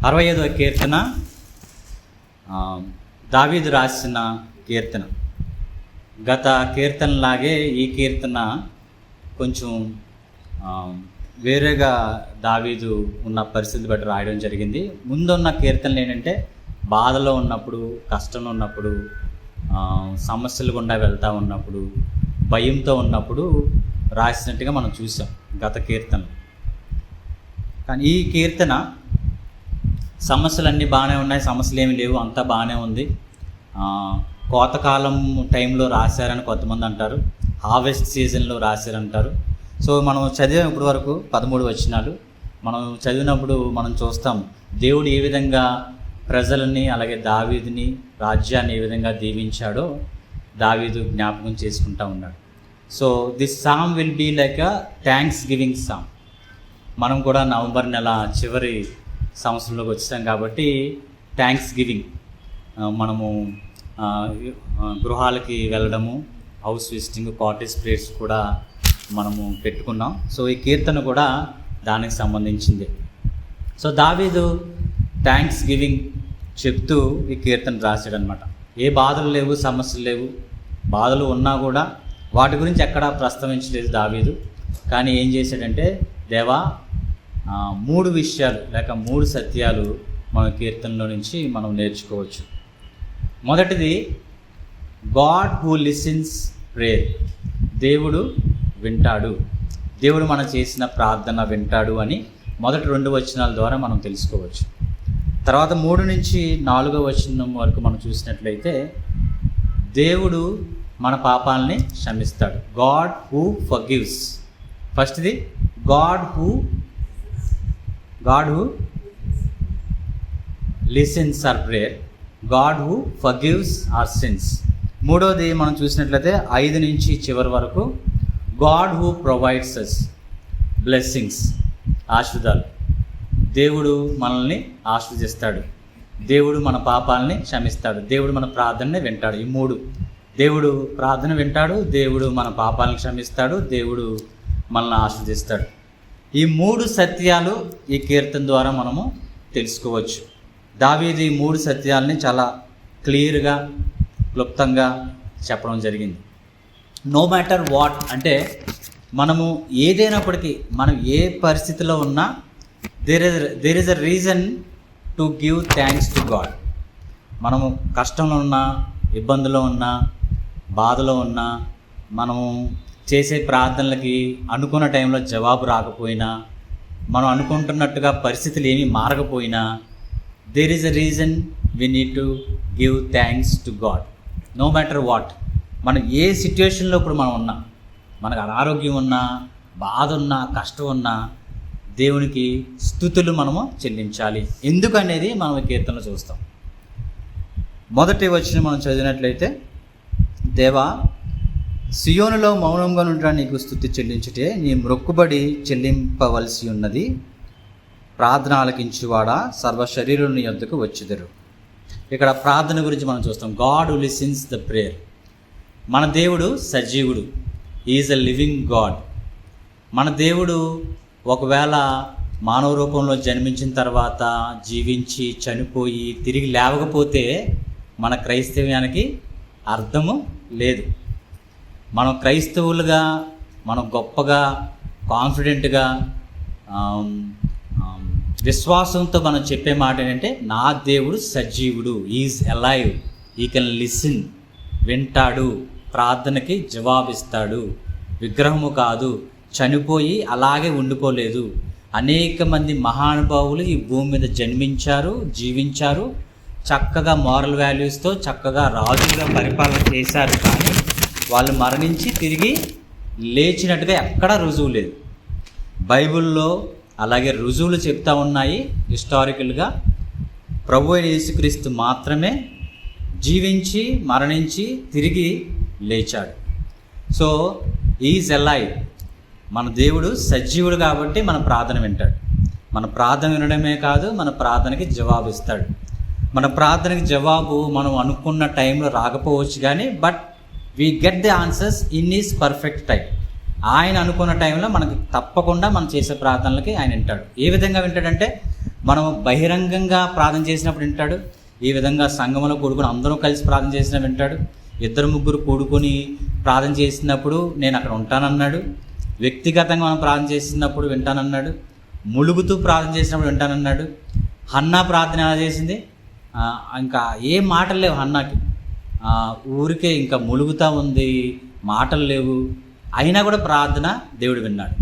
65వ కీర్తన దావీదు రాసిన కీర్తన. గత కీర్తనలాగే ఈ కీర్తన కొంచెం వేరేగా దావీదు ఉన్న పరిస్థితి బట్టి రాయడం జరిగింది. ముందున్న కీర్తనలు ఏంటంటే బాధలో ఉన్నప్పుడు, కష్టంలో ఉన్నప్పుడు, సమస్యలు గుండా వెళ్తూ ఉన్నప్పుడు, భయంతో ఉన్నప్పుడు రాసినట్టుగా మనం చూసాం గత కీర్తనలు. కానీ ఈ కీర్తన సమస్యలన్నీ బాగానే ఉన్నాయి, సమస్యలు ఏమి లేవు, అంతా బాగానే ఉంది, కోతకాలం టైంలో రాశారని కొంతమంది అంటారు, హార్వెస్ట్ సీజన్లో రాశారంటారు. సో మనం చదివాం ఇప్పటి వరకు 13 వచనాలు. మనం చదివినప్పుడు మనం చూస్తాం దేవుడు ఏ విధంగా ప్రజలని అలాగే దావీదుని, రాజ్యాన్ని ఏ విధంగా దీవించాడో దావీదు జ్ఞాపకం చేసుకుంటూ ఉన్నాడు. So this psalm will be like a thanksgiving psalm. మనం కూడా నవంబర్ నెల చివరి సంవత్సరంలోకి వచ్చాం కాబట్టి థ్యాంక్స్ గివింగ్ మనము గృహాలకి వెళ్ళడము, హౌస్ విజిటింగ్, కాటేజ్ ప్రేయర్స్ కూడా మనము పెట్టుకున్నాం. సో ఈ కీర్తన కూడా దానికి సంబంధించింది. సో దావీదు థ్యాంక్స్ గివింగ్ చెప్తూ ఈ కీర్తన రాశాడనమాట. ఏ బాధలు లేవు, సమస్యలు లేవు, బాధలు ఉన్నా కూడా వాటి గురించి ఎక్కడా ప్రస్తావించలేదు దావీదు. కానీ ఏం చేశాడంటే, దేవా 3 విషయాలు లేక 3 సత్యాలు మన కీర్తనలో నుంచి మనం నేర్చుకోవచ్చు. మొదటిది, గాడ్ హూ లిసన్స్ ప్రేయర్. దేవుడు వింటాడు, దేవుడు మనం చేసిన ప్రార్థన వింటాడు అని మొదటి 2 వచనాల ద్వారా మనం తెలుసుకోవచ్చు. తర్వాత 3 నుంచి 4వ వచనం వరకు మనం చూసినట్లయితే దేవుడు మన పాపాలని క్షమిస్తాడు. God who forgives. ఫస్ట్ది God who listens our prayer, God who forgives our sins. మూడోది మనం చూసినట్లయితే 5 నుంచి చివరి వరకు God who provides us blessings, ఆశీర్వాదాలు. దేవుడు మనల్ని ఆశీర్వదిస్తాడు, దేవుడు మన పాపాలని క్షమిస్తాడు, దేవుడు మన ప్రార్థనని వింటాడు. ఈ 3, దేవుడు ప్రార్థన వింటాడు, దేవుడు మన పాపాలను క్షమిస్తాడు, దేవుడు మనల్ని ఆశీర్వదిస్తాడు. ఈ 3 సత్యాలు ఈ కీర్తన ద్వారా మనము తెలుసుకోవచ్చు. దావీదు ఈ 3 సత్యాలని చాలా క్లియర్గా, క్లుప్తంగా చెప్పడం జరిగింది. నో మ్యాటర్ వాట్ అంటే మనము ఏదైనప్పటికీ, మనం ఏ పరిస్థితిలో ఉన్నా there is a reason to give thanks to God. మనము కష్టంలో ఉన్నా, ఇబ్బందులో ఉన్నా, బాధలో ఉన్నా, మనము చేసే ప్రార్థనలకి అనుకున్న టైంలో జవాబు రాకపోయినా, మనం అనుకుంటున్నట్టుగా పరిస్థితులు ఏమీ మారకపోయినా, there is a reason we need to give thanks to God. No matter what, మనం ఏ సిచ్యువేషన్లో ఇప్పుడు మనం ఉన్నా, మనకు అనారోగ్యం ఉన్నా, బాధ ఉన్నా, కష్టం ఉన్నా, దేవునికి స్తుతులు మనము చెల్లించాలి. ఎందుకనేది మనం ఈ కీర్తనలో చూస్తాం. మొదటి వచనం మనం చదివినట్లయితే, దేవా సియోనులో మౌనంగా నుండి నీకు స్తుతి చెల్లించుటే నీ మ్రొక్కుబడి చెల్లింపవలసి ఉన్నది. ప్రార్థన ఆలకించువాడా సర్వశరీరుని నీ యొద్దకు వచ్చెదరు. ఇక్కడ ప్రార్థన గురించి మనం చూస్తాం. God who listens the prayer. మన దేవుడు సజీవుడు, ఈజ్ అ లివింగ్ గాడ్. మన దేవుడు ఒకవేళ మానవ రూపంలో జన్మించిన తర్వాత జీవించి చనిపోయి తిరిగి లేవకపోతే మన క్రైస్తవ్యానికి అర్థము లేదు. మనం క్రైస్తవులుగా, మనం గొప్పగా, కాన్ఫిడెంట్గా, విశ్వాసంతో మనం చెప్పే మాట ఏంటంటే, నా దేవుడు సజీవుడు, ఈజ్ అలైవ్, ఈ కెన్ లిసన్, వింటాడు, ప్రార్థనకి జవాబిస్తాడు. విగ్రహము కాదు, చనిపోయి అలాగే ఉండిపోలేదు. అనేక మంది మహానుభావులు ఈ భూమి మీద జన్మించారు, జీవించారు, చక్కగా మారల్ వాల్యూస్తో చక్కగా రాజులుగా పరిపాలన చేశారు. కానీ వాళ్ళు మరణించి తిరిగి లేచినట్టుగా ఎక్కడా రుజువు లేదు. బైబిల్లో అలాగే రుజువులు చెప్తా ఉన్నాయి. హిస్టారికల్గా ప్రభు అయిన యేసుక్రీస్తు మాత్రమే జీవించి మరణించి తిరిగి లేచాడు. So is alive. మన దేవుడు సజీవుడు కాబట్టి మన ప్రార్థన వింటాడు. మన ప్రార్థన వినడమే కాదు, మన ప్రార్థనకి జవాబు ఇస్తాడు. మన ప్రార్థనకి జవాబు మనం అనుకున్న టైంలో రాకపోవచ్చు కానీ, but we get the answers in is perfect time. ఆయన అనుకున్న టైంలో మనకి తప్పకుండా మనం చేసే ప్రార్థనలకి ఆయన వింటాడు. ఏ విధంగా వింటాడంటే, మనం బహిరంగంగా ప్రార్థన చేసినప్పుడు వింటాడు. ఈ విధంగా సంఘంలో కూడుకొని అందరూ కలిసి ప్రార్థన చేసినా వింటాడు. 2-3 కూడుకొని ప్రార్థన చేసినప్పుడు నేను అక్కడ ఉంటానన్నాడు. వ్యక్తిగతంగా మనం ప్రార్థన చేసినప్పుడు వింటానన్నాడు. ములుగుతూ ప్రార్థన చేసినప్పుడు వింటానన్నాడు. హన్నా ప్రార్థన ఎలా చేసింది? ఇంకా ఏం మాటలు లేవు హన్నాకి, ఊరికే ఇంకా ములుగుతూ ఉంది, మాటలు లేవు, అయినా కూడా ప్రార్థన దేవుడు విన్నాడు.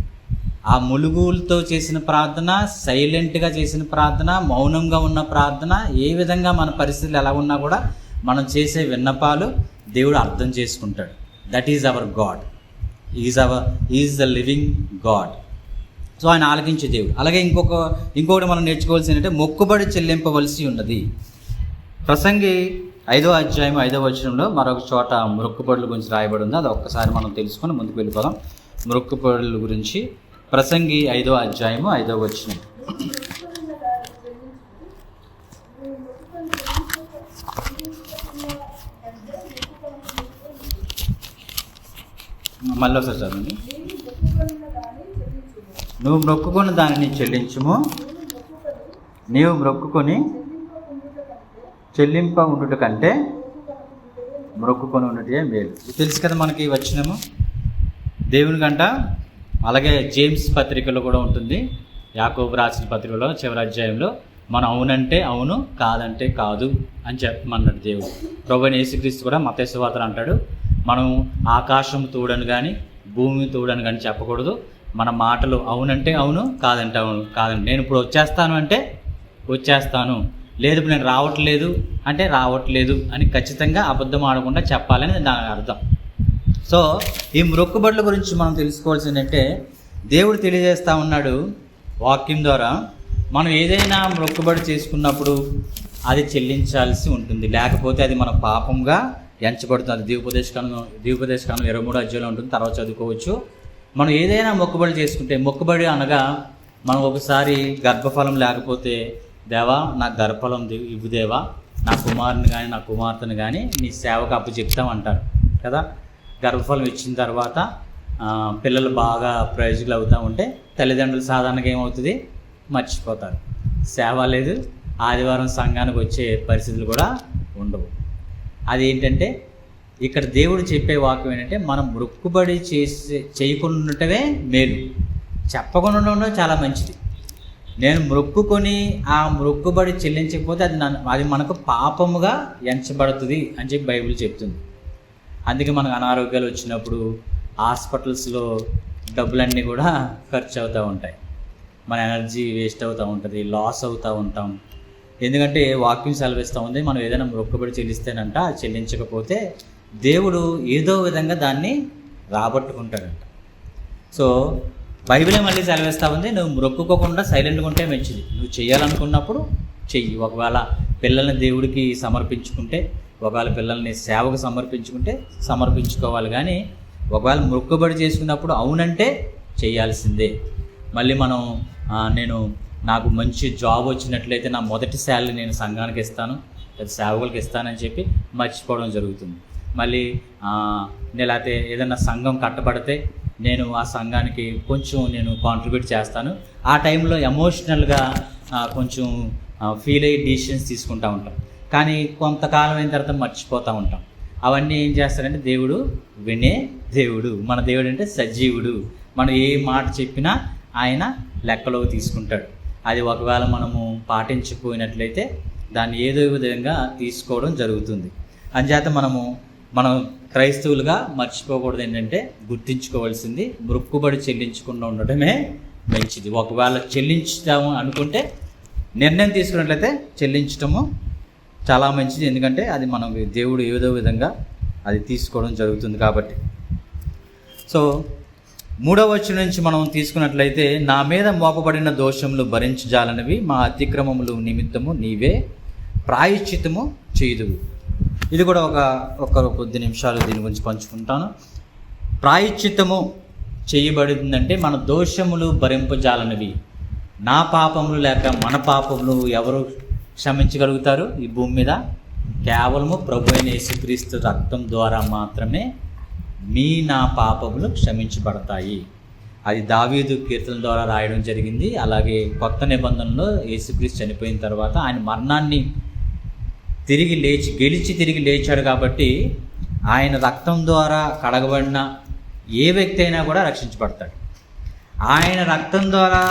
ఆ ములుగులతో చేసిన ప్రార్థన, సైలెంట్గా చేసిన ప్రార్థన, మౌనంగా ఉన్న ప్రార్థన, ఏ విధంగా మన పరిస్థితులు ఎలా ఉన్నా కూడా మనం చేసే విన్నపాలు దేవుడు అర్థం చేసుకుంటాడు. That is our God, is the living God. So ఆయన ఆలకించే దేవుడు. అలాగే ఇంకొకటి మనం నేర్చుకోవాల్సి ఏంటంటే మొక్కుబడి చెల్లింపవలసి ఉన్నది. ప్రసంగి 5వ అధ్యాయం 5వ వచనంలో మరొక చోట మొక్కుబడుల గురించి రాయబడి ఉంది. అది ఒక్కసారి మనం తెలుసుకొని ముందుకు వెళ్ళిపోదాం. మొక్కుబడుల గురించి ప్రసంగి 5వ అధ్యాయము 5వ వచనం. మళ్ళీ ఒకసారి చదవండి. నువ్వు మొక్కుకొని దానిని చెల్లించుము, నీవు మొక్కుకొని చెల్లింప ఉండుట కంటే మొక్కుకొని ఉండటే మేలు. తెలుసు కదా మనకి వచ్చినము దేవుని గంట. అలాగే జేమ్స్ పత్రికలో కూడా ఉంటుంది, యాకోబు రాసిన పత్రికలో చివరి అధ్యాయంలో మనం అవునంటే అవును, కాదంటే కాదు అని చెప్పమన్నాడు దేవుడు. ప్రభువైన యేసుక్రీస్తు కూడా మత్తయి సువార్తలో అంటాడు, మనం ఆకాశం తోడని కానీ భూమి తోడని కానీ చెప్పకూడదు. మన మాటలు అవునంటే అవును, కాదంటే అవును, కాదండి. నేను ఇప్పుడు వచ్చేస్తాను అంటే వచ్చేస్తాను, లేదు ఇప్పుడు నేను రావట్లేదు అంటే రావట్లేదు అని ఖచ్చితంగా అబద్ధం ఆడకుండా చెప్పాలని దాని అర్థం. సో ఈ మొక్కుబడుల గురించి మనం తెలుసుకోవాల్సింది ఏంటంటే, దేవుడు తెలియజేస్తూ ఉన్నాడు వాక్యం ద్వారా. మనం ఏదైనా మొక్కుబడి చేసుకున్నప్పుడు అది చెల్లించాల్సి ఉంటుంది, లేకపోతే అది మన పాపంగా ఎంచబడుతుంది. ద్విపదేశకాండం 23వ అధ్యాయంలో ఉంటుంది, తర్వాత చదువుకోవచ్చు. మనం ఏదైనా మొక్కుబడి చేసుకుంటే, మొక్కుబడి అనగా మనం ఒకసారి గర్భఫలం లేకపోతే, దేవా నాకు గర్భఫలం ఇవ్వు దేవా, నా కుమారుని కానీ నా కుమార్తెను కానీ నీ సేవకు అప్పు చెప్తామంటారు కదా. గర్భఫలం ఇచ్చిన తర్వాత పిల్లలు బాగా ప్రయోజకులు అవుతూ ఉంటే తల్లిదండ్రులు సాధారణంగా ఏమవుతుంది, మర్చిపోతారు. సేవ లేదు, ఆదివారం సంఘానికి వచ్చే పరిస్థితులు కూడా ఉండవు. అదేంటంటే ఇక్కడ దేవుడు చెప్పే వాక్యం ఏంటంటే, మనం మొక్కుబడి చేయకుండా ఉండటమే మేలు, చెప్పకుండా ఉండడం చాలా మంచిది. నేను మొక్కుకొని ఆ మొక్కుబడి చెల్లించకపోతే అది మనకు పాపముగా ఎంచబడుతుంది అని చెప్పి బైబిల్ చెప్తుంది. అందుకే మనకు అనారోగ్యాలు వచ్చినప్పుడు హాస్పిటల్స్లో డబ్బులన్నీ కూడా ఖర్చు అవుతూ ఉంటాయి, మన ఎనర్జీ వేస్ట్ అవుతూ ఉంటుంది, లాస్ అవుతూ ఉంటాం. ఎందుకంటే వాక్యం సెలవిస్తూ ఉంది, మనం ఏదైనా మొక్కుబడి చెల్లిస్తేనంట, చెల్లించకపోతే దేవుడు ఏదో విధంగా దాన్ని రాబట్టుకుంటాడంట. సో బైబిలే మళ్ళీ సెలవిస్తూ ఉంది, నువ్వు మొక్కుకోకుండా సైలెంట్గా ఉంటే మంచిది. నువ్వు చేయాలనుకున్నప్పుడు చెయ్యి. ఒకవేళ పిల్లల్ని దేవుడికి సమర్పించుకుంటే, ఒకవేళ పిల్లల్ని సేవకు సమర్పించుకోవాలి. కానీ ఒకవేళ మొక్కుబడి చేసుకున్నప్పుడు అవునంటే చేయాల్సిందే. మళ్ళీ మనం నాకు మంచి జాబ్ వచ్చినట్లయితే నా మొదటి శాలరీ నేను సంఘానికి ఇస్తాను, లేదా సేవకులకు ఇస్తానని చెప్పి మర్చిపోవడం జరుగుతుంది. మళ్ళీ లేకపోతే ఏదైనా సంఘం కట్టబడితే నేను ఆ సంఘానికి కొంచెం నేను కాంట్రిబ్యూట్ చేస్తాను, ఆ టైంలో ఎమోషనల్గా కొంచెం ఫీల్ అయ్యి డిసిషన్స్ తీసుకుంటూ ఉంటాం. కానీ కొంతకాలం అయిన తర్వాత మర్చిపోతూ ఉంటాం. అవన్నీ ఏం చేస్తారంటే, దేవుడు వినే దేవుడు. మన దేవుడు అంటే సజీవుడు. మనం ఏ మాట చెప్పినా ఆయన లెక్కలోకి తీసుకుంటాడు. అది ఒకవేళ మనము పాటించకపోయినట్లయితే దాన్ని ఏదో విధంగా తీసుకోవడం జరుగుతుంది. అంచేత మనం క్రైస్తవులుగా మర్చిపోకూడదు ఏంటంటే, గుర్తించుకోవాల్సింది మొక్కుబడి చెల్లించకుండా ఉండటమే మంచిది. ఒకవేళ చెల్లించుతాము అనుకుంటే, నిర్ణయం తీసుకున్నట్లయితే చెల్లించటము చాలా మంచిది. ఎందుకంటే అది మనం దేవుడు ఏదో విధంగా అది తీసుకోవడం జరుగుతుంది కాబట్టి. సో 3వ వచనం నుంచి మనం తీసుకున్నట్లయితే, నా మీద మోపబడిన దోషములు భరించజాలనివి, మా అతిక్రమములు నిమిత్తము నీవే ప్రాయశ్చిత్తము చేయుదువు. ఇది కూడా ఒక కొద్ది నిమిషాలు దీని గురించి పంచుకుంటాను. ప్రాయశ్చిత్తము చేయబడిందంటే మన దోషములు భరింపజాలనివి. నా పాపములు లేక మన పాపములు ఎవరు క్షమించగలుగుతారు ఈ భూమి మీద? కేవలము ప్రభువైన యేసుక్రీస్తు రక్తం ద్వారా మాత్రమే నా పాపములు క్షమించబడతాయి. అది దావీదు కీర్తన ద్వారా రాయడం జరిగింది. అలాగే కొత్త నిబంధనలో యేసుక్రీస్తు చనిపోయిన తర్వాత ఆయన మరణాన్ని గెలిచి తిరిగి లేచాడు కాబట్టి ఆయన రక్తం ద్వారా కడగబడిన ఏ వ్యక్తి అయినా కూడా రక్షించబడతాడు. ఆయన రక్తం ద్వారా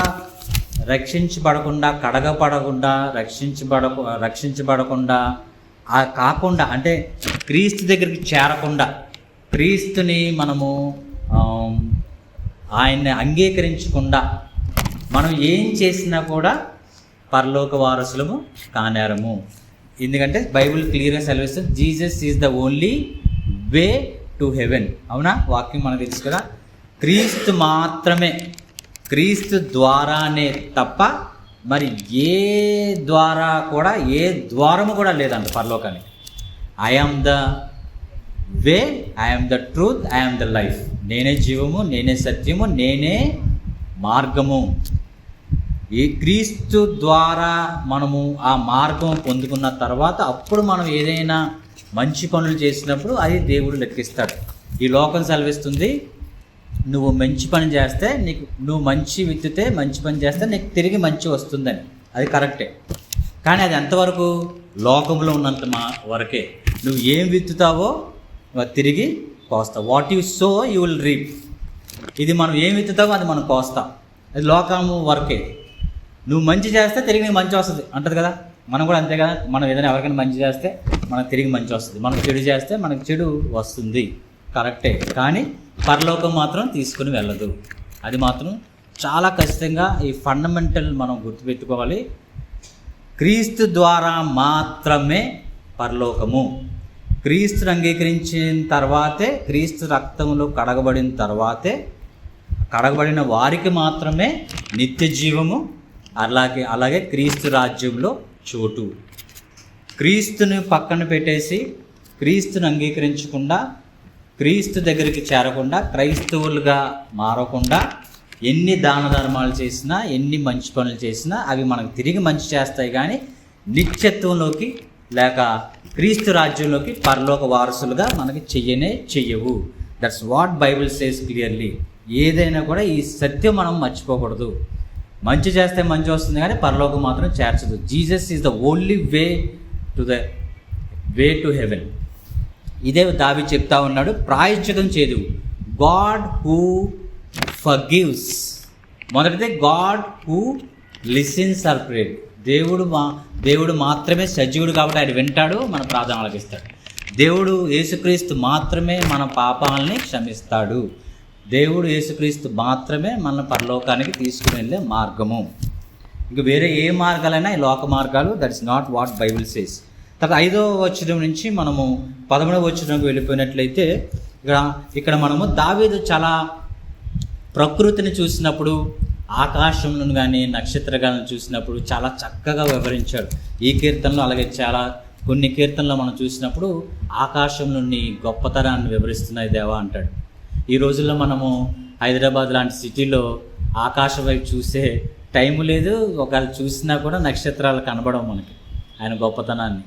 రక్షించబడకుండా, కడగబడకుండా, రక్షించబడకుండా కాకుండా, అంటే క్రీస్తు దగ్గరికి చేరకుండా, క్రీస్తుని మనము ఆయన్ని అంగీకరించకుండా మనం ఏం చేసినా కూడా పరలోక వారసులము కానేరము. ఎందుకంటే బైబిల్ క్లియర్గా సెలవిస్తుంది, Jesus is the only way to haven. అవునా? వాక్యం మనకు తెలుసు కదా. క్రీస్తు మాత్రమే, క్రీస్తు ద్వారానే తప్ప మరి ఏ ద్వారా కూడా, ఏ ద్వారము కూడా లేదంట పరలోకానికి. I am the way, I am the truth, I am the life. నేనే జీవము, నేనే సత్యము, నేనే మార్గము. ఈ క్రీస్తు ద్వారా మనము ఆ మార్గం పొందుకున్న తర్వాత అప్పుడు మనం ఏదైనా మంచి పనులు చేసినప్పుడు అది దేవుడు లెక్కిస్తాడు. ఈ లోకం సెలవిస్తుంది, నువ్వు మంచి పని చేస్తే నువ్వు మంచి విత్తితే, మంచి పని చేస్తే నీకు తిరిగి మంచి వస్తుందని. అది కరెక్టే. కానీ అది ఎంతవరకు? లోకంలో ఉన్నంత వరకే. నువ్వు ఏం విత్తుతావో తిరిగి కోస్తావు. What you sow you will reap. ఇది మనం ఏం విత్తుతావో అది మనం కోస్తాం. అది లోకము వరకే. నువ్వు మంచి చేస్తే తిరిగి నీకు మంచి వస్తుంది అంటది కదా. మనం కూడా అంతే కదా. మనం ఏదైనా ఎవరికైనా మంచి చేస్తే మనకు తిరిగి మంచి వస్తుంది, మనం చెడు చేస్తే మనకు చెడు వస్తుంది. కరెక్టే. కానీ పరలోకం మాత్రం తీసుకుని వెళ్ళదు. అది మాత్రం చాలా ఖచ్చితంగా ఈ ఫండమెంటల్ మనం గుర్తుపెట్టుకోవాలి. క్రీస్తు ద్వారా మాత్రమే పరలోకము. క్రీస్తుని అంగీకరించిన తర్వాతే, క్రీస్తు రక్తంలో కడగబడిన తర్వాతే, కడగబడిన వారికి మాత్రమే నిత్య జీవము, అలాగే క్రీస్తు రాజ్యంలో చోటు. క్రీస్తుని పక్కన పెట్టేసి, క్రీస్తుని అంగీకరించకుండా, క్రీస్తు దగ్గరికి చేరకుండా, క్రైస్తవులుగా మారకుండా ఎన్ని దాన ధర్మాలు చేసినా, ఎన్ని మంచి పనులు చేసినా అవి మనకు తిరిగి మంచి చేస్తాయి. కానీ నిత్యత్వంలోకి లేక క్రీస్తు రాజ్యంలోకి పరలోక వారసులుగా మనకి చెయ్యవు. That's what Bible says clearly. ఏదైనా కూడా ఈ సత్యం మనం మర్చిపోకూడదు. మంచి చేస్తే మంచి వస్తుంది కానీ పరలోకం మాత్రం చేర్చదు. Jesus is the only way to heaven. ఇదే దావీదు చెప్తా ఉన్నాడు, ప్రాయశ్చితం చేదు. God who forgives. మొదటిదే God who listens our prayer. దేవుడు మాత్రమే సజీవుడు కాబట్టి ఆయన వింటాడు, మన ప్రార్థన ఆలకిస్తాడు. దేవుడు యేసుక్రీస్తు మాత్రమే మన పాపాలని క్షమిస్తాడు. దేవుడు యేసుక్రీస్తు మాత్రమే మన పరలోకానికి తీసుకుని వెళ్ళే మార్గము. ఇంక వేరే ఏ మార్గాలైనా ఈ లోక మార్గాలు, that's not what Bible says. తర్వాత 5వ వచనం నుంచి మనము 11వ వచనంకి వెళ్ళిపోయినట్లయితే ఇక్కడ మనము దావీదు చాలా ప్రకృతిని చూసినప్పుడు, ఆకాశంను కానీ నక్షత్రగాలను చూసినప్పుడు చాలా చక్కగా వివరించాడు ఈ కీర్తనలో. అలాగే కొన్ని కీర్తనలో మనం చూసినప్పుడు ఆకాశం నుండి గొప్పతనాన్ని వివరిస్తున్నాయి దేవా అంటాడు. ఈ రోజుల్లో మనము హైదరాబాద్ లాంటి సిటీలో ఆకాశం వైపు చూసే టైము లేదు. ఒకవేళ చూసినా కూడా నక్షత్రాలు కనబడవు మనకి ఆయన గొప్పతనాన్ని.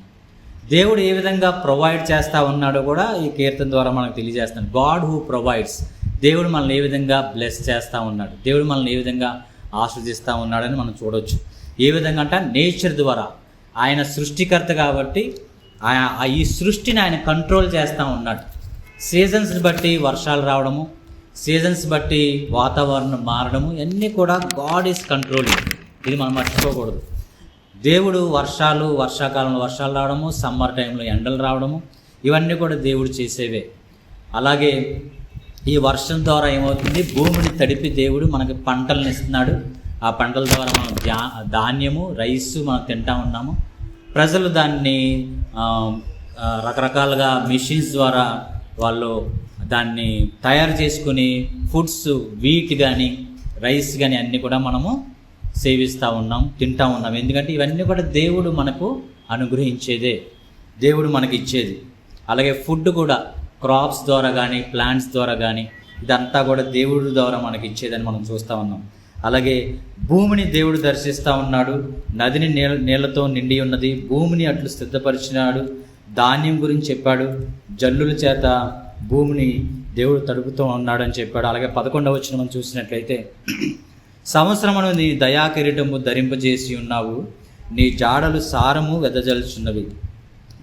దేవుడు ఏ విధంగా ప్రొవైడ్ చేస్తూ ఉన్నాడో కూడా ఈ కీర్తన ద్వారా మనకు తెలియజేస్తున్నాడు. God who provides. దేవుడు మనల్ని ఏ విధంగా బ్లెస్ చేస్తూ ఉన్నాడు, దేవుడు మనల్ని ఏ విధంగా ఆస్వాదిస్తూ ఉన్నాడని మనం చూడవచ్చు. ఏ విధంగా అంటే నేచర్ ద్వారా. ఆయన సృష్టికర్త కాబట్టి ఈ సృష్టిని ఆయన కంట్రోల్ చేస్తూ ఉన్నాడు. సీజన్స్ బట్టి వర్షాలు రావడము, సీజన్స్ బట్టి వాతావరణం మారడము, ఇవన్నీ కూడా గాడ్ ఈజ్ కంట్రోలింగ్. ఇది మనం మర్చిపోకూడదు. దేవుడు వర్షాకాలంలో వర్షాలు రావడము, సమ్మర్ టైంలో ఎండలు రావడము, ఇవన్నీ కూడా దేవుడు చేసేవే. అలాగే ఈ వర్షం ద్వారా ఏమవుతుంది, భూమిని తడిపి దేవుడు మనకి పంటలను ఇస్తున్నాడు. ఆ పంటల ద్వారా మనం ధాన్యము, రైసు మనం తింటా ఉన్నాము. ప్రజలు దాన్ని రకరకాలుగా మిషన్స్ ద్వారా వాళ్ళు దాన్ని తయారు చేసుకుని ఫుడ్స్, వీట్ కానీ రైస్ కానీ అన్నీ కూడా మనము సేవిస్తూ ఉన్నాం, తింటూ ఉన్నాం. ఎందుకంటే ఇవన్నీ కూడా దేవుడు మనకు అనుగ్రహించేదే, దేవుడు మనకి ఇచ్చేది. అలాగే ఫుడ్ కూడా క్రాప్స్ ద్వారా కానీ, ప్లాంట్స్ ద్వారా కానీ, ఇదంతా కూడా దేవుడి ద్వారా మనకి ఇచ్చేదని మనం చూస్తూ ఉన్నాం. అలాగే భూమిని దేవుడు దర్శిస్తూ ఉన్నాడు. నదిని నీళ్లతో నిండి ఉన్నది, భూమిని అట్లు సిద్ధపరిచినాడు. ధాన్యం గురించి చెప్పాడు. జల్లుల చేత భూమిని దేవుడు తడుపుతూ ఉన్నాడని చెప్పాడు. అలాగే 11వ వచనం మనం చూసినట్లయితే, సంవత్సరమును నీ దయా కిరీటము ధరింపజేసి ఉన్నావు, నీ జాడలు సారము వెదజల్చున్నవి.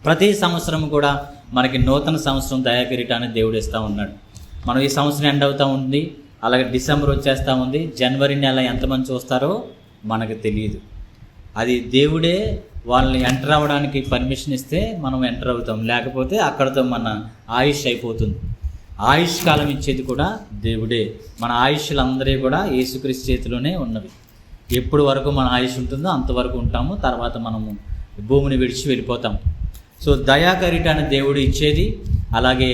ప్రతి సంవత్సరం కూడా మనకి నూతన సంవత్సరం దయా కిరీటాన్ని దేవుడు ఇస్తూ ఉన్నాడు. మనం ఈ సంవత్సరం ఎండ్ అవుతూ ఉంది, అలాగే డిసెంబర్ వచ్చేస్తూ ఉంది. జనవరి నెల ఎంతమంది చూస్తారో మనకు తెలియదు. అది దేవుడే వాళ్ళని ఎంటర్ అవ్వడానికి పర్మిషన్ ఇస్తే మనం ఎంటర్ అవుతాం, లేకపోతే అక్కడితో మన ఆయుష్ అయిపోతుంది. ఆయుష్ కాలం ఇచ్చేది కూడా దేవుడే. మన ఆయుష్లందరూ కూడా యేసుక్రీస్తు చేతిలోనే ఉన్నవి. ఎప్పుడు వరకు మన ఆయుష్ ఉంటుందో అంతవరకు ఉంటాము, తర్వాత మనము భూమిని విడిచి వెళ్ళిపోతాం. సో దయా కిరీటాన్ని దేవుడు ఇచ్చేది. అలాగే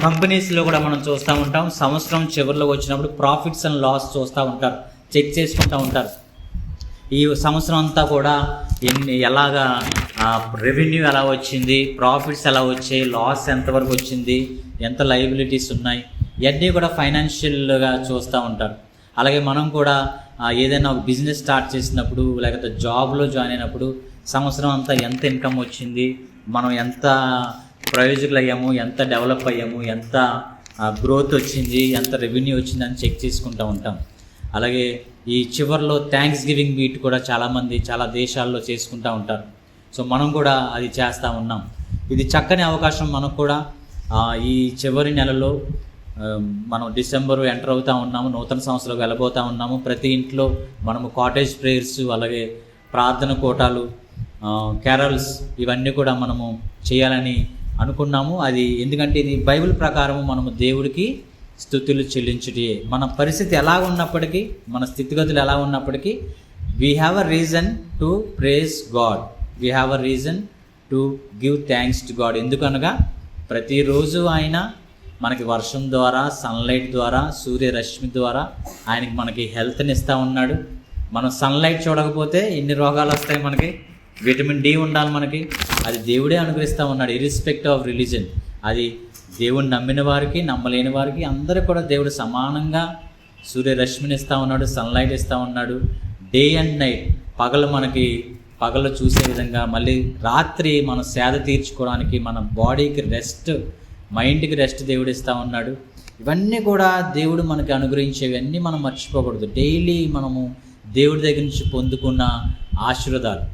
కంపెనీస్లో కూడా మనం చూస్తూ ఉంటాం, సంవత్సరం చివరిలో వచ్చినప్పుడు ప్రాఫిట్స్ అండ్ లాస్ చూస్తూ ఉంటారు, చెక్ చేసుకుంటూ ఉంటారు. ఈ సంవత్సరం అంతా కూడా ఎలాగా రెవెన్యూ ఎలా వచ్చింది, ప్రాఫిట్స్ ఎలా వచ్చాయి, లాస్ ఎంతవరకు వచ్చింది, ఎంత లయబిలిటీస్ ఉన్నాయి, ఇవన్నీ కూడా ఫైనాన్షియల్గా చూస్తూ ఉంటారు. అలాగే మనం కూడా ఏదైనా ఒక బిజినెస్ స్టార్ట్ చేసినప్పుడు, లేకపోతే జాబ్లో జాయిన్ అయినప్పుడు సంవత్సరం అంతా ఎంత ఇన్కమ్ వచ్చింది, మనం ఎంత ప్రయోజకులు అయ్యాము, ఎంత డెవలప్ అయ్యాము, ఎంత గ్రోత్ వచ్చింది, ఎంత రెవెన్యూ వచ్చిందని చెక్ చేసుకుంటూ ఉంటాం. అలాగే ఈ చివరిలో థ్యాంక్స్ గివింగ్ మీట్ కూడా చాలామంది చాలా దేశాల్లో చేసుకుంటూ ఉంటారు. సో మనం కూడా అది చేస్తూ ఉన్నాం. ఇది చక్కని అవకాశం మనకు కూడా. ఈ చివరి నెలలో మనం డిసెంబరు ఎంటర్ అవుతూ ఉన్నాము, నూతన సంవత్సరంలోకి వెళ్ళబోతూ ఉన్నాము. ప్రతి ఇంట్లో మనము కాటేజ్ ప్రేయర్స్, అలాగే ప్రార్థన కోటాలు, క్యారల్స్ ఇవన్నీ కూడా మనము చేయాలని అనుకున్నాము. అది ఎందుకంటే ఇది బైబిల్ ప్రకారము మనము దేవుడికి స్తుతులు చెల్లించుటే. మన పరిస్థితి ఎలా ఉన్నప్పటికీ, మన స్థితిగతులు ఎలా ఉన్నప్పటికీ, we have a reason to praise God, we have a reason to give thanks to God. ఎందుకనగా ప్రతిరోజు ఆయన మనకి వర్షం ద్వారా, సన్లైట్ ద్వారా, సూర్యరశ్మి ద్వారా ఆయనకి మనకి హెల్త్ని ఇస్తూ ఉన్నాడు. మనం సన్లైట్ చూడకపోతే ఎన్ని రోగాలు వస్తాయి మనకి. విటమిన్ డి ఉండాలి మనకి, అది దేవుడే అనుగ్రహిస్తూ ఉన్నాడు, ఇర్రెస్పెక్టివ్ ఆఫ్ రిలీజన్. అది దేవుడిని నమ్మిన వారికి, నమ్మలేని వారికి అందరూ కూడా దేవుడు సమానంగా సూర్యరశ్మిని ఇస్తూ ఉన్నాడు, సన్లైట్ ఇస్తూ ఉన్నాడు. డే అండ్ నైట్, పగలు చూసే విధంగా, మళ్ళీ రాత్రి మనం సేద తీర్చుకోవడానికి, మన బాడీకి రెస్ట్, మైండ్కి రెస్ట్ దేవుడు ఇస్తూ ఉన్నాడు. ఇవన్నీ కూడా దేవుడు మనకి అనుగ్రహించేవన్నీ మనం మర్చిపోకూడదు. డైలీ మనము దేవుడి దగ్గర నుంచి పొందుకున్న ఆశీర్వాదాలు.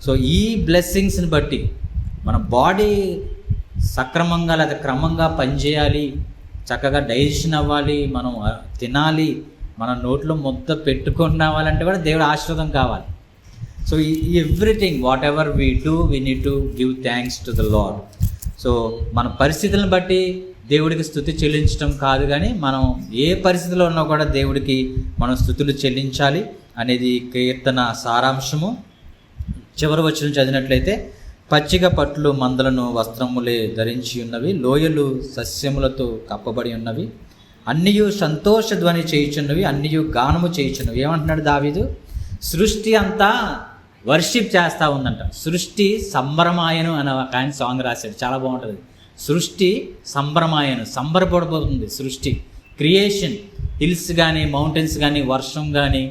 సో ఈ బ్లెస్సింగ్స్ని బట్టి మన బాడీ సక్రమంగా లేదా క్రమంగా పనిచేయాలి, చక్కగా డైజెషన్ అవ్వాలి, మనం తినాలి, మన నోట్లో ముద్ద పెట్టుకొని రావాలంటే కూడా దేవుడు ఆశీర్వాదం కావాలి. So everything what ever we do, we need to give thanks to the lord. So మన పరిస్థితులను బట్టి దేవుడికి స్తుతి చెల్లించడం కాదు, కానీ మనం ఏ పరిస్థితిలో ఉన్నా కూడా దేవుడికి మనం స్తుతులు చెల్లించాలి అనేది కీర్తన సారాంశము. చివరి వచనం చదివినట్లయితే, పచ్చిక పట్లు మందలను వస్త్రములే ధరించి ఉన్నవి, లోయలు సస్యములతో కప్పబడి ఉన్నవి, అన్నియు సంతోషధ్వని చేయుచున్నవి, అన్నియు గానము చేయుచున్నవి. ఏమంటున్నాడు దావీదు? సృష్టి అంతా వర్షిప్ చేస్తూ ఉందంట. సృష్టి సంబరమాయను అనే ఒక ఆయన సాంగ్ రాశాడు, చాలా బాగుంటుంది. సృష్టి సంబరమాయను, సంబరపడిపోతుంది సృష్టి. క్రియేషన్, హిల్స్ కానీ, మౌంటైన్స్ కానీ, వర్షం కానీ,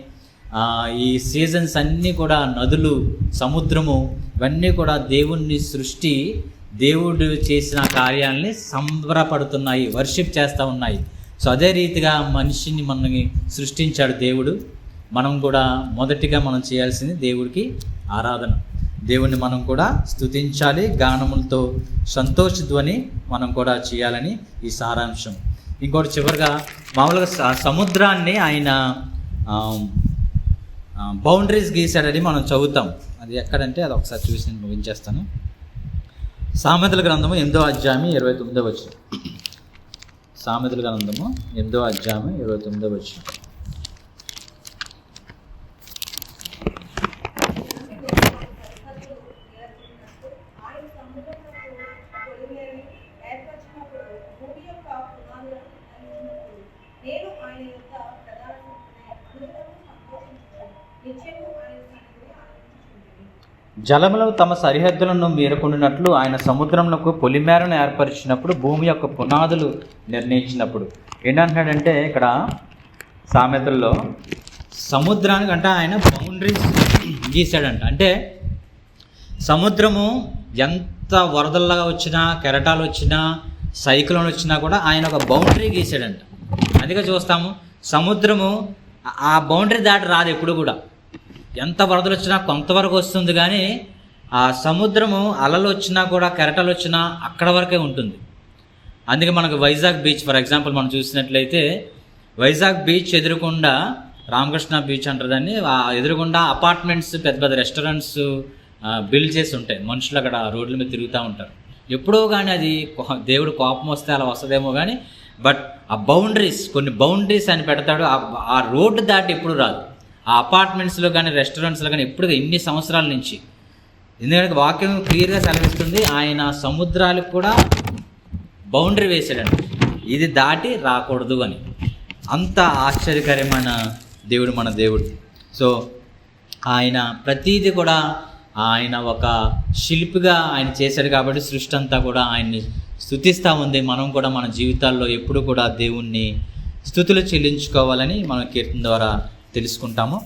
ఈ సీజన్స్ అన్నీ కూడా, నదులు, సముద్రము, ఇవన్నీ కూడా దేవుణ్ణి సృష్టి, దేవుడు చేసిన కార్యాలని సంబరపడుతున్నాయి, వర్షిప్ చేస్తూ ఉన్నాయి. సో అదే రీతిగా మనిషిని మనని సృష్టించాడు దేవుడు. మనం కూడా మొదటిగా మనం చేయాల్సింది దేవుడికి ఆరాధన. దేవుణ్ణి మనం కూడా స్తుతించాలి, గానములతో సంతోషధ్వని మనం కూడా చేయాలని ఈ సారాంశం. ఇంకోటి చివరిగా మామూలుగా సముద్రాన్ని ఆయన బౌండరీస్ గీసాడని మనం చదువుతాం. అది ఎక్కడంటే అది ఒకసారి చూసి నేను ముగించేస్తాను. సామెతల గ్రంథము 8వ అధ్యాయం 29వ వచనం. సామెతల గ్రంథము 8వ అధ్యాయం 29వ వచనం. జలములు తమ సరిహద్దులను మీరుకుండినట్లు ఆయన సముద్రములకు పొలిమేరను ఏర్పరిచినప్పుడు, భూమి యొక్క పునాదులు నిర్ణయించినప్పుడు. ఏంటంటున్నాడంటే ఇక్కడ సామెతల్లో సముద్రానికి అంటే ఆయన బౌండరీస్ గీశాడంట. అంటే సముద్రము ఎంత వరదల్లాగా వచ్చినా, కెరటాలు వచ్చినా, సైక్లోన్ వచ్చినా కూడా ఆయన ఒక బౌండరీ గీసాడంట. అందుకే చూస్తాము సముద్రము ఆ బౌండరీ దాటి రాదు ఎప్పుడు కూడా. ఎంత వరదలు వచ్చినా కొంతవరకు వస్తుంది, కానీ ఆ సముద్రము అలలు వచ్చినా కూడా కెరటలు వచ్చినా అక్కడ వరకే ఉంటుంది. అందుకే మనకు వైజాగ్ బీచ్ ఫర్ ఎగ్జాంపుల్ మనం చూసినట్లయితే, వైజాగ్ బీచ్ ఎదురుకుండా రామకృష్ణ బీచ్ అంటారు దాన్ని, ఆ ఎదురుగుండా అపార్ట్మెంట్స్ పెద్ద పెద్ద రెస్టారెంట్స్ బిల్డ్ చేసి ఉంటాయి. మనుషులు అక్కడ రోడ్ల మీద తిరుగుతూ ఉంటారు. ఎప్పుడో కానీ అది దేవుడు కోపం వస్తే అలా వస్తుందేమో కానీ, బట్ ఆ బౌండరీస్, కొన్ని బౌండరీస్ అని పెడతాడు. ఆ రోడ్డు దాటి ఎప్పుడు రాదు. ఆ అపార్ట్మెంట్స్లో కానీ రెస్టారెంట్స్లో కానీ ఎప్పుడు ఇన్ని సంవత్సరాల నుంచి. ఎందుకంటే వాక్యం క్లియర్గా సెలవిస్తుంది, ఆయన సముద్రాలకు కూడా బౌండరీ వేసాడండి, ఇది దాటి రాకూడదు అని. అంత ఆశ్చర్యకరమైన దేవుడు మన దేవుడు. సో ఆయన ప్రతీది కూడా ఆయన ఒక శిల్పిగా ఆయన చేశాడు కాబట్టి సృష్టి అంతా కూడా ఆయన్ని స్తుతిస్తూ ఉంది. మనం కూడా మన జీవితాల్లో ఎప్పుడు కూడా దేవుణ్ణి స్తుతులు చెల్లించుకోవాలని మనం కీర్తన ద్వారా తెలుసుకుంటాము.